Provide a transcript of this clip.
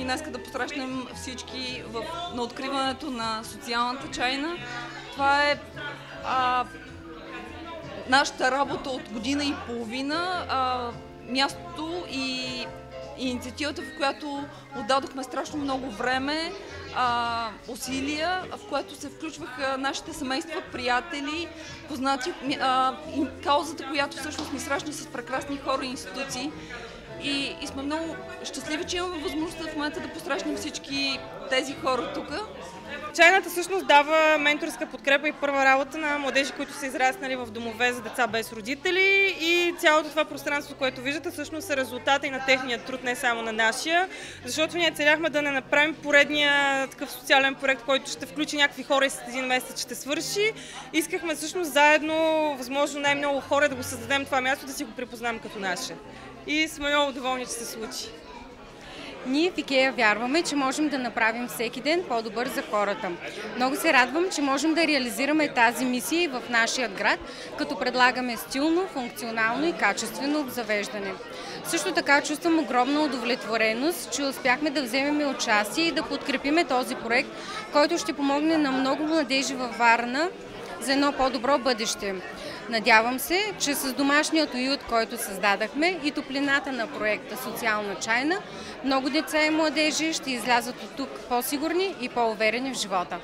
днес да посрещнем всички на откриването на социалната чайна. Това е нашата работа от година и половина, мястото и инициативата, в която отдадохме страшно много време, усилия, в което се включваха нашите семейства, приятели, познати, каузата, която всъщност ни срещна с прекрасни хора и институции. И сме много щастливи, че имаме възможността в момента да посрещнем всички тези хора тук. Чайната всъщност дава менторска подкрепа и първа работа на младежи, които са израснали в домове за деца без родители, и цялото това пространство, което виждате, всъщност е резултата и на техния труд, не само на нашия, защото ние целяхме да не направим поредния такъв социален проект, който ще включи някакви хора и след един месец ще свърши. Искахме всъщност заедно, възможно най-много хора, да го създадем това място, да си го припознаем като наше. И сме много доволни, че се случи. Ние в IKEA вярваме, че можем да направим всеки ден по-добър за хората. Много се радвам, че можем да реализираме тази мисия и в нашия град, като предлагаме стилно, функционално и качествено обзавеждане. Също така чувствам огромна удовлетвореност, че успяхме да вземем участие и да подкрепиме този проект, който ще помогне на много младежи във Варна за едно по-добро бъдеще. Надявам се, че с домашният уют, който създадахме, и топлината на проекта Социална чайна, много деца и младежи ще излязат от тук по-сигурни и по-уверени в живота.